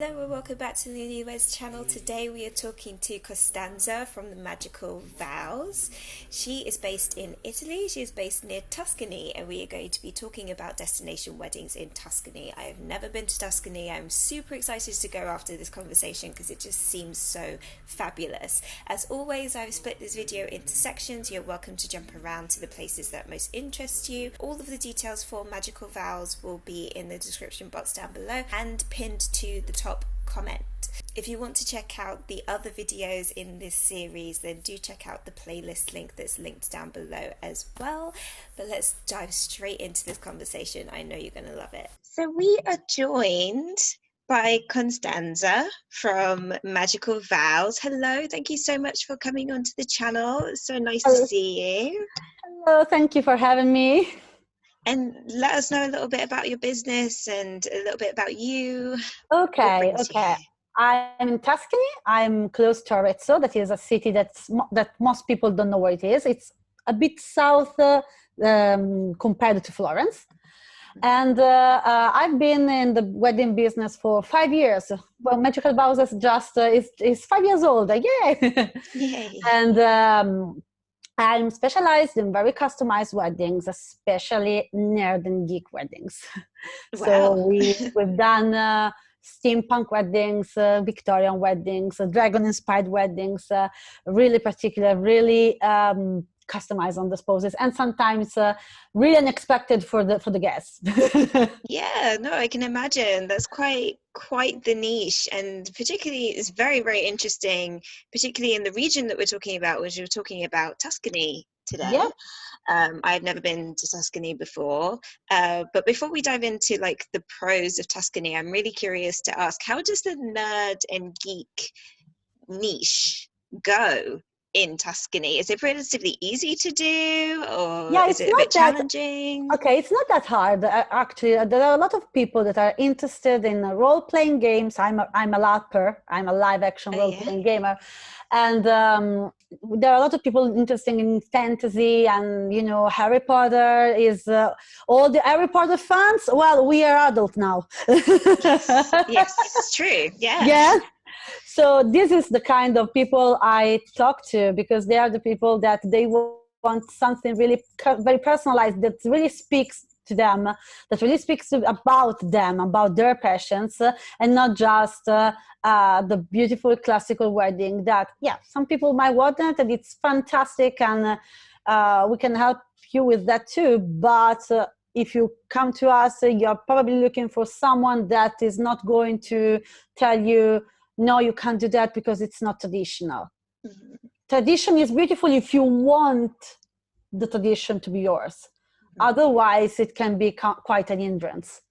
Hello and welcome back to the Nulyweds channel. Today we are talking to Costanza from the magical Vows. She is based in Italy. She is based near Tuscany, and we are going to be talking about destination weddings in Tuscany. I have never been to Tuscany. I'm super excited to go after this conversation because it just seems so fabulous. As always, I've split this video into sections. You're welcome to jump around to the places that most interest you. All of the details for Magical Vows will be in the description box down below and pinned to the top comment. If you want to check out the other videos in this series, then do check out the playlist link that's linked down below as well. But let's dive straight into this conversation. I know you're going to love it. So we are joined by Costanza from Magical Vows. Hello, thank you so much for coming onto the channel. It's so nice to see you. Hello, thank you for having me. And let us know a little bit about your business and a little bit about you. Okay. I'm in Tuscany. I'm close to Arezzo. That is a city that most people don't know where it is. It's a bit south compared to Florence. And I've been in the wedding business for 5 years. Well, Magical Vows is 5 years old. Yay! Yay. And I'm specialized in very customized weddings, especially nerd and geek weddings. Wow. So we've done steampunk weddings, Victorian weddings, dragon-inspired weddings, really particular, really customized on those poses, and sometimes really unexpected for the guests. Yeah, no, I can imagine. That's quite the niche, and particularly it's very, very interesting, particularly in the region that we're talking about, which we're talking about Tuscany today. Yeah. I've never been to Tuscany before, but before we dive into like the pros of Tuscany, I'm really curious to ask, how does the nerd and geek niche go in Tuscany? Is it relatively easy to do, or is it a bit challenging? Okay, it's not that hard. Actually, there are a lot of people that are interested in role-playing games. I'm a LARPer. I'm a live-action role-playing gamer. And there are a lot of people interested in fantasy, and, you know, Harry Potter is all the Harry Potter fans. Well, we are adult now. Yes, it's true. Yeah. Yes. So this is the kind of people I talk to, because they are the people that they want something really very personalized that really speaks to them, that really speaks about them, about their passions, and not just the beautiful classical wedding that, yeah, some people might want it, and it's fantastic, and we can help you with that too. But if you come to us, you're probably looking for someone that is not going to tell you, no, you can't do that because it's not traditional. Mm-hmm. Tradition is beautiful if you want the tradition to be yours. Mm-hmm. Otherwise, it can be quite an hindrance.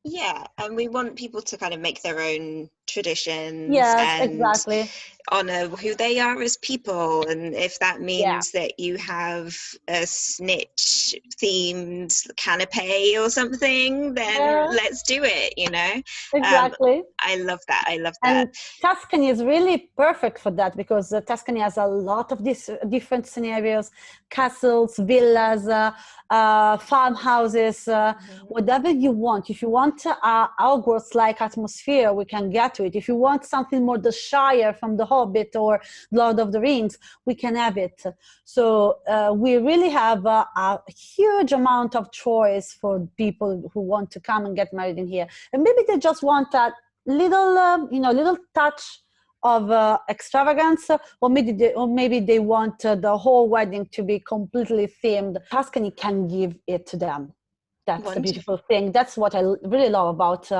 Yeah, and we want people to kind of make their own traditions. Yes, and exactly. Honor who they are as people, and if that means that you have a snitch themed canapé or something, then let's do it, you know. Exactly. I love that. And Tuscany is really perfect for that, because Tuscany has a lot of these different scenarios: castles, villas, farmhouses, whatever you want. If you want Hogwarts-like atmosphere, we can get to it. If you want something more the Shire from the Hobbit or Lord of the Rings, we can have it. So we really have a huge amount of choice for people who want to come and get married in here. And maybe they just want that little touch of extravagance, or maybe they want the whole wedding to be completely themed. Tuscany can give it to them. That's Wonderful. The beautiful thing. That's what I really love about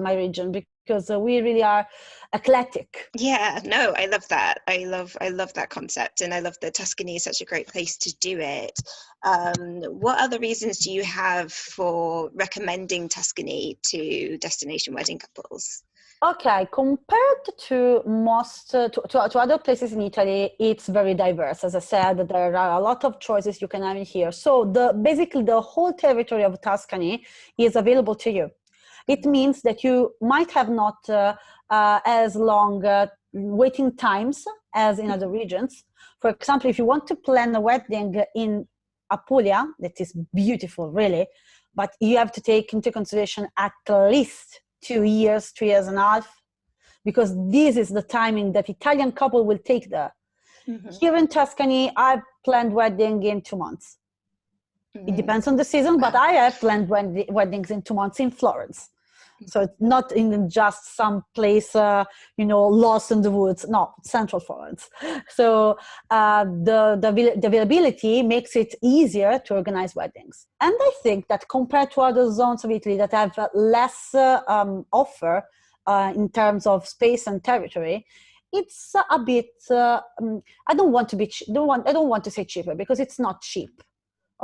my region, because we really are eclectic. Yeah, no, I love that. I love that concept, and I love that Tuscany is such a great place to do it. What other reasons do you have for recommending Tuscany to destination wedding couples? Okay, compared to most to other places in Italy, it's very diverse. As I said, there are a lot of choices you can have in here. So basically the whole territory of Tuscany is available to you. It means that you might have not as long waiting times as in other regions. For example, if you want to plan a wedding in Apulia, that is beautiful, really, but you have to take into consideration at least 2 years, 3 years and a half because this is the timing that Italian couple will take there. Here in Tuscany, I've planned wedding in 2 months. It depends on the season, but I have planned weddings in 2 months in Florence. So it's not in just some place, lost in the woods. No, central Florence. So the availability makes it easier to organize weddings. And I think that compared to other zones of Italy that have less offer in terms of space and territory, it's a bit. I don't want to say cheaper, because it's not cheap.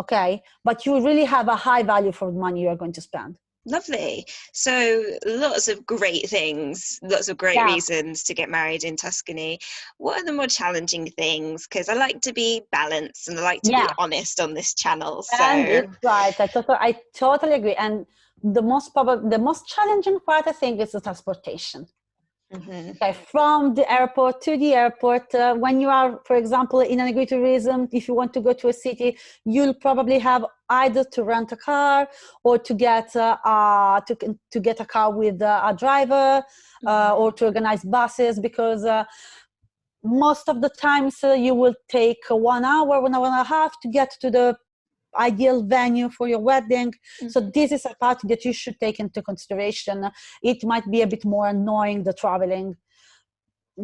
Okay, but you really have a high value for the money you are going to spend. Lovely. So lots of great things, lots of great reasons to get married in Tuscany. What are the more challenging things? Because I like to be balanced and I like to be honest on this channel. So and it's right. I totally agree. And the most challenging part, I think, is the transportation. Okay, from the airport to the airport. When you are, for example, in an agritourism, if you want to go to a city, you'll probably have either to rent a car or to get to get a car with a driver, or to organize buses, because most of the times you will take 1 hour, 1 hour and a half to get to the ideal venue for your wedding. So this is a part that you should take into consideration. It might be a bit more annoying, the traveling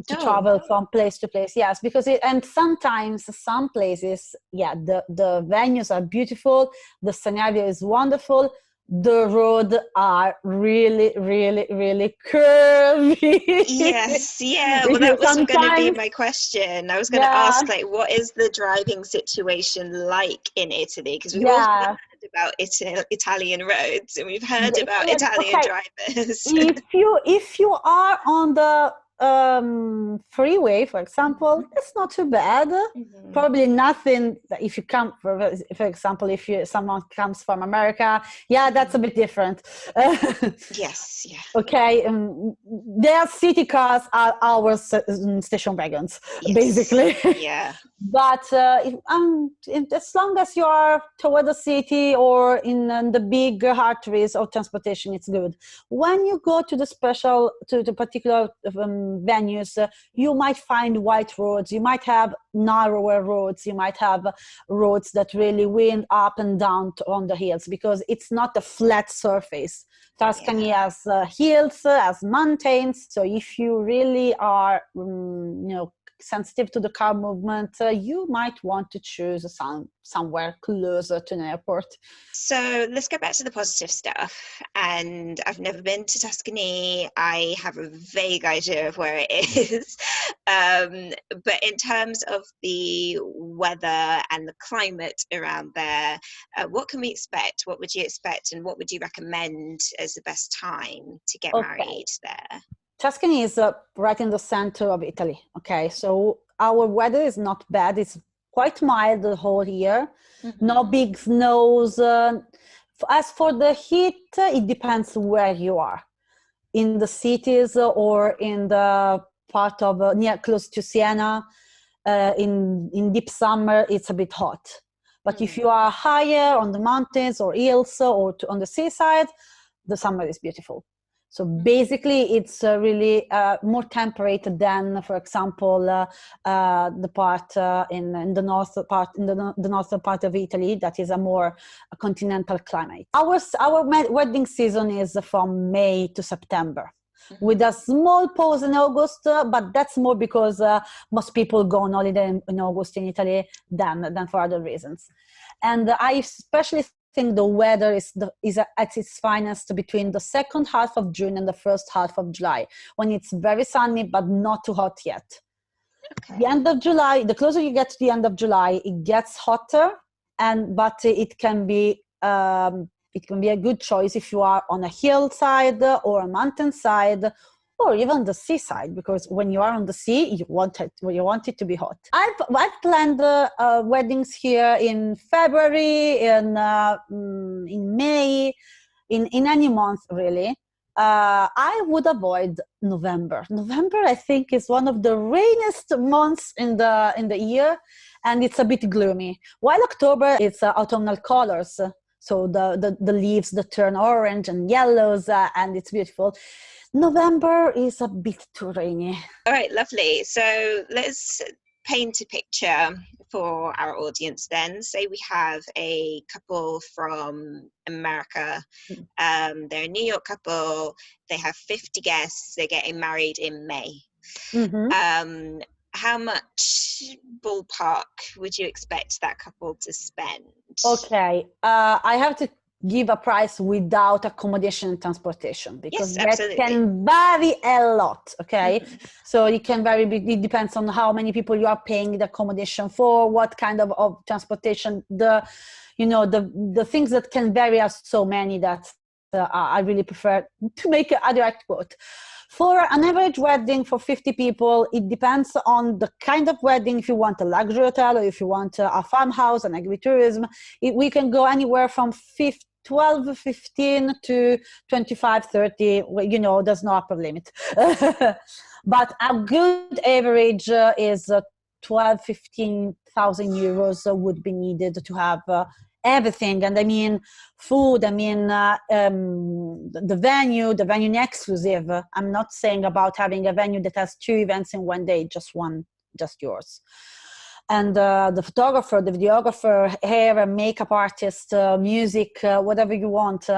to travel from place to place. Yes, because and sometimes some places, the venues are beautiful, the scenario is wonderful, the road are really, really, really curvy. Yes, well, that was going to be my question. I was going to ask, like, what is the driving situation like in Italy? Because we've all heard about Italian roads, and we've heard about Italian drivers. If you are on the freeway, for example, it's not too bad. Probably nothing. If you come, for example, someone comes from America, that's a bit different. Yes. Okay, their city cars are our station wagons, basically. Yeah. But as long as you are toward the city or in the big arteries of transportation, it's good. When you go to the particular venues, you might find white roads, you might have narrower roads, you might have roads that really wind up and down on the hills, because it's not a flat surface. Tuscany has hills, has mountains. So if you really are, sensitive to the car movement, you might want to choose somewhere closer to an airport. So let's go back to the positive stuff. And I've never been to Tuscany. I have a vague idea of where it is. But in terms of the weather and the climate around there, what can we expect? What would you expect? And what would you recommend as the best time to get married there? Tuscany is right in the center of Italy. Okay, so our weather is not bad. It's quite mild the whole year. No big snows. As for the heat, it depends where you are. In the cities or in the part of close to Siena, in deep summer, it's a bit hot. But if you are higher on the mountains or hills or on the seaside, the summer is beautiful. So basically, it's really more temperate than, for example, the part in the northern part of Italy that is a more continental climate. Our wedding season is from May to September, with a small pause in August, but that's more because most people go on holiday in August in Italy than for other reasons. And I especially think the weather is at its finest between the second half of June and the first half of July, when it's very sunny but not too hot yet. The end of July, the closer you get to the end of July, it gets hotter, but it can be a good choice if you are on a hillside or a mountainside, or even the seaside, because when you are on the sea, you want it to be hot. I've planned weddings here in February, in May, in any month really. I would avoid November. November, I think, is one of the rainiest months in the year, and it's a bit gloomy. While October, it's autumnal colors. So the leaves that turn orange and yellows, and it's beautiful. November is a bit too rainy. All right, lovely. So let's paint a picture for our audience then. Say we have a couple from America. They're a New York couple. They have 50 guests. They're getting married in May. How much ballpark would you expect that couple to spend? Okay, I have to give a price without accommodation and transportation, because that can vary a lot. Okay, so it can vary. It depends on how many people you are paying the accommodation for, what kind of transportation. The things that can vary are so many that I really prefer to make a direct quote. For an average wedding for 50 people, it depends on the kind of wedding. If you want a luxury hotel or if you want a farmhouse, an agritourism, we can go anywhere from 12, 15 to 25, 30. There's no upper limit. But a good average is 12, 15,000 euros would be needed to have everything. And I mean food, I mean the venue exclusive. I'm not saying about having a venue that has 2 events in one day, just yours. And the photographer, the videographer, hair and makeup artist, music, whatever you want.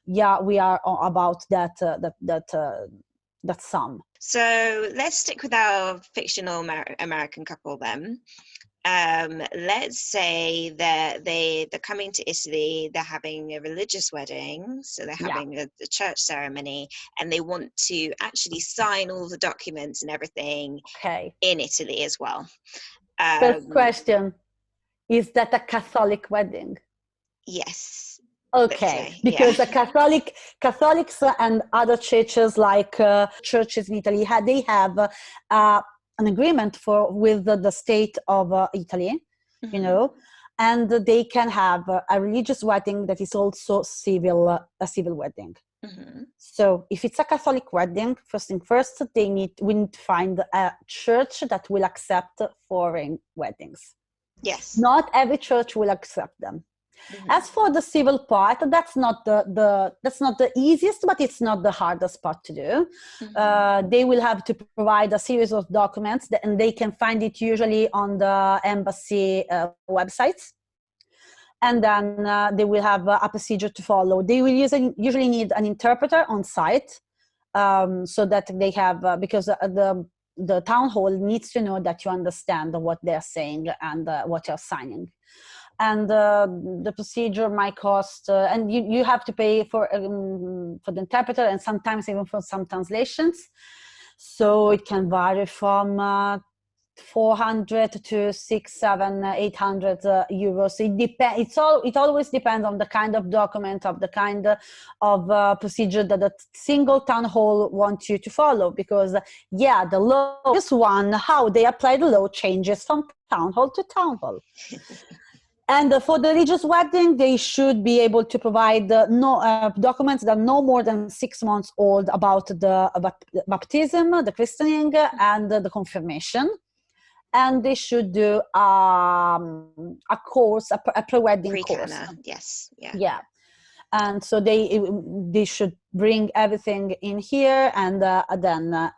We are about that sum. So let's stick with our fictional American couple then. Let's say that they're coming to Italy, they're having a religious wedding, so they're having a church ceremony, and they want to actually sign all the documents and everything in Italy as well. First question, is that a Catholic wedding? Yes. Okay, because the Catholics and other churches, like churches in Italy, they have an agreement with the state of Italy, and they can have a religious wedding that is also a civil wedding. So if it's a Catholic wedding, first thing first, we need to find a church that will accept foreign weddings. Yes. Not every church will accept them. As for the civil part, that's not the easiest, but it's not the hardest part to do. They will have to provide a series of documents, and they can find it usually on the embassy websites. And then they will have a procedure to follow. They will usually need an interpreter on site, so that they have, because the town hall needs to know that you understand what they're saying and what you're signing. And the procedure might cost, and you have to pay for the interpreter, and sometimes even for some translations. So it can vary from 400 to 600, 700, 800 euros. It always depends on the kind of document, of the kind of procedure that the single town hall wants you to follow. Because the law is one, how they apply the law changes from town hall to town hall. And for the religious wedding, they should be able to provide documents that are no more than 6 months old about the baptism, the christening, and the confirmation. And they should do a course, a pre-wedding course. Yes, yeah. And so they should bring everything in here, and then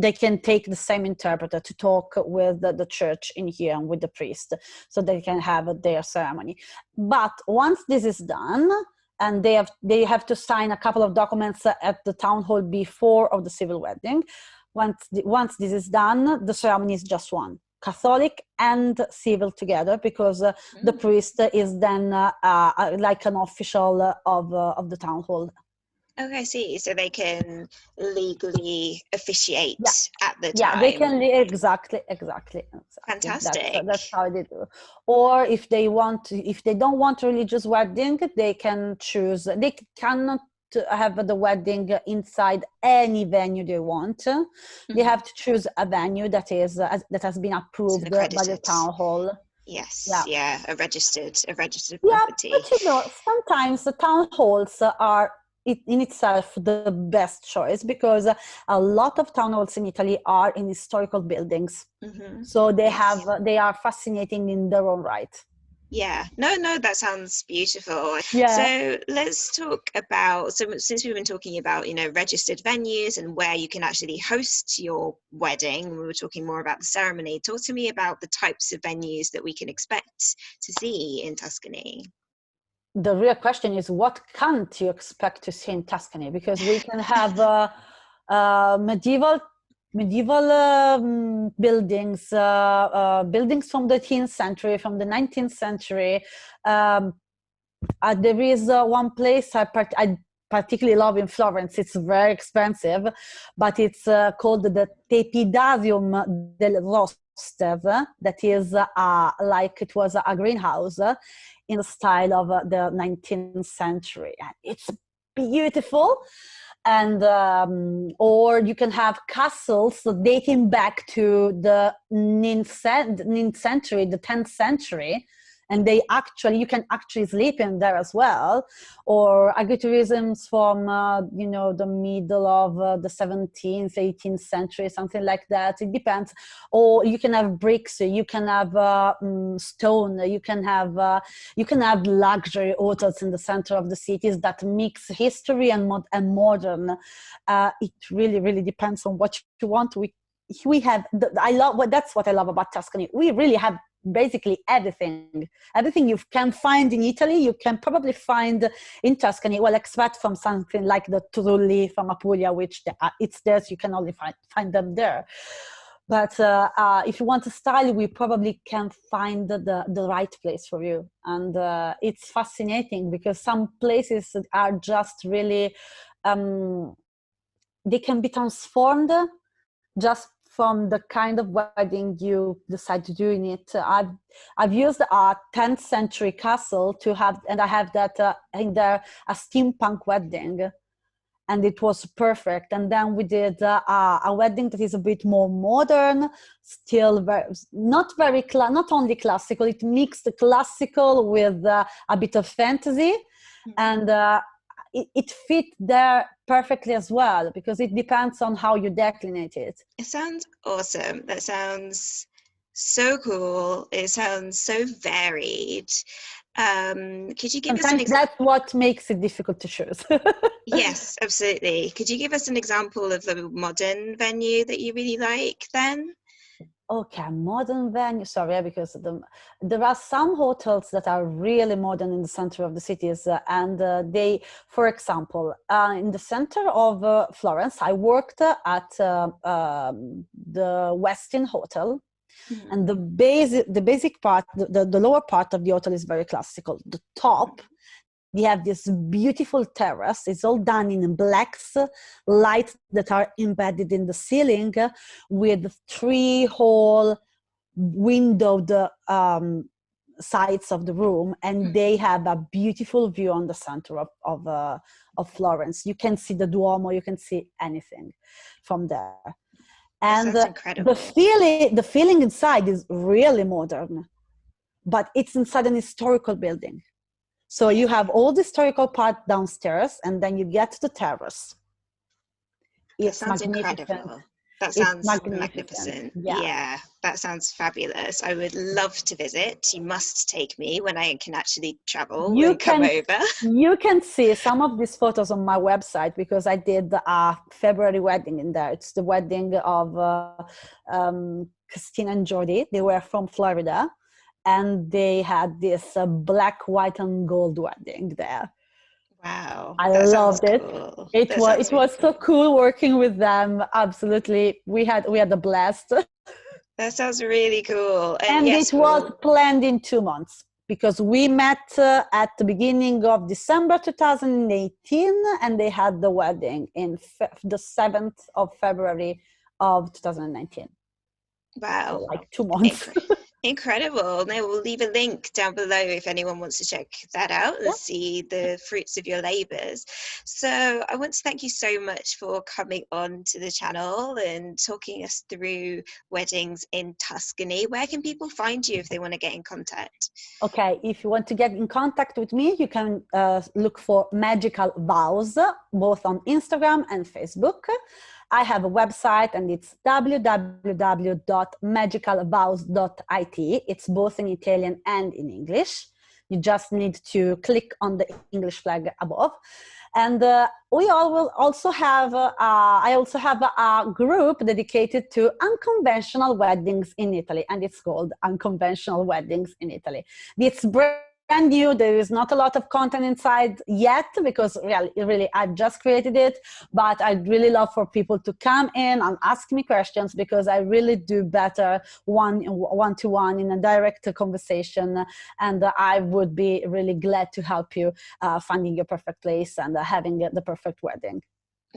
they can take the same interpreter to talk with the church in here and with the priest, so they can have their ceremony. But once this is done, and they have to sign a couple of documents at the town hall before of the civil wedding. Once this is done, the ceremony is just one, Catholic and civil together, because the priest is then like an official of the town hall. Okay, I see. So they can legally officiate at the time. Yeah, they can exactly. Fantastic. That's how they do. Or if they don't want a religious wedding, they can choose. They cannot have the wedding inside any venue they want. They have to choose a venue that has been approved by the town hall. Yes, a registered property. But sometimes the town halls are in itself the best choice, because a lot of town halls in Italy are in historical buildings. So they are fascinating in their own right. Yeah, no, that sounds beautiful. Yeah. So let's talk about, so since we've been talking about, registered venues and where you can actually host your wedding, we were talking more about the ceremony. Talk to me about the types of venues that we can expect to see in Tuscany. The real question is, what can't you expect to see in Tuscany? Because we can have medieval buildings, buildings from the 18th century, from the 19th century. There is one place I particularly love in Florence. It's very expensive, but it's called the Tepidarium del Rostev. That is like it was a greenhouse in the style of the 19th century. It's beautiful. And or you can have castles dating back to the 9th century, the 10th century, and you can actually sleep in there as well. Or agritourisms from the middle of the 17th, 18th century, something like that. It depends. Or you can have bricks, you can have stone, you can have luxury hotels in the center of the cities that mix history and modern. It really, really depends on what you want. We have that's what I love about Tuscany. We really have basically everything you can find in Italy, you can probably find in Tuscany, well, except from something like the trulli from Apulia, which it's there, so you can only find them there. But if you want a style, we probably can find the right place for you. And it's fascinating because some places are just really they can be transformed just from the kind of wedding you decide to do in it. I've used a 10th century castle to have, and I have that in there, a steampunk wedding, and it was perfect. And then we did a wedding that is a bit more modern, still not only classical. It mixed the classical with a bit of fantasy, and it fit there perfectly as well, because it depends on how you declinate it. It sounds awesome. That sounds so cool. It sounds so varied. Could you give us Sometimes that's what makes it difficult to choose. Yes, absolutely. Could you give us an example of the modern venue that you really like then? Okay, modern venue. Sorry, because there are some hotels that are really modern in the center of the cities, and they, for example, in the center of Florence, I worked at the Westin Hotel, and the basic part, the lower part of the hotel is very classical. The top, they have this beautiful terrace. It's all done in blacks, lights that are embedded in the ceiling, with 3-hole windowed sides of the room, and they have a beautiful view on the center of Florence. You can see the Duomo, you can see anything from there. And the feeling inside is really modern, but it's inside an historical building. So you have all the historical part downstairs, and then you get to the terrace. That sounds incredible. That sounds magnificent. Yeah, that sounds fabulous. I would love to visit. You must take me when I can actually travel and come over. You can see some of these photos on my website, because I did a February wedding in there. It's the wedding of Christina and Jordi. They were from Florida, and they had this black, white, and gold wedding there. Wow, I loved it. Cool. It was so cool working with them. Absolutely, we had a blast. That sounds really cool. And yes, it was planned in 2 months, because we met at the beginning of December 2018, and they had the wedding in the 7th of February of 2019. Wow, so like 2 months. Incredible. Now we'll leave a link down below if anyone wants to check that out and see the fruits of your labors. So I want to thank you so much for coming on to the channel and talking us through weddings in Tuscany. Where can people find you if they want to get in contact? Okay, if you want to get in contact with me, you can look for Magical Vows, both on Instagram and Facebook. I have a website, and it's www.magicalvows.it. It's both in Italian and in English. You just need to click on the English flag above. And we all will also have, I also have a group dedicated to unconventional weddings in Italy, and it's called Unconventional Weddings in Italy. It's brand new. There is not a lot of content inside yet because really I've just created it, but I'd really love for people to come in and ask me questions because I really do better one-to-one in a direct conversation, and I would be really glad to help you finding your perfect place and having the perfect wedding.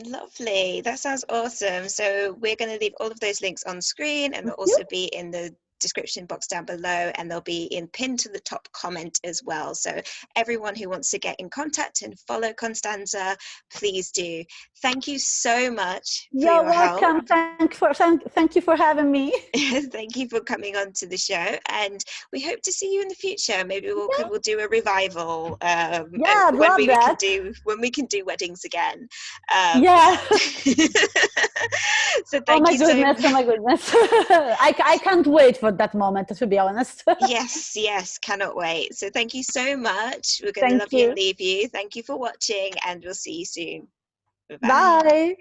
Lovely. That sounds awesome. So we're going to leave all of those links on screen, and they'll also be in the description box down below, and they'll be pinned to the top comment as well. So everyone who wants to get in contact and follow Costanza, please do. Thank you so much for You're your welcome. help. Thank you for having me. Thank you for coming on to the show, and we hope to see you in the future. Maybe we'll do a revival I'd when love that. we can do weddings again. Yeah. So thank you so much. Oh my goodness. I can't wait for that moment, to be honest. Yes, cannot wait. So thank you so much. We're going to Thank love you you. and leave you. Thank you for watching, and we'll see you soon. Bye. Bye.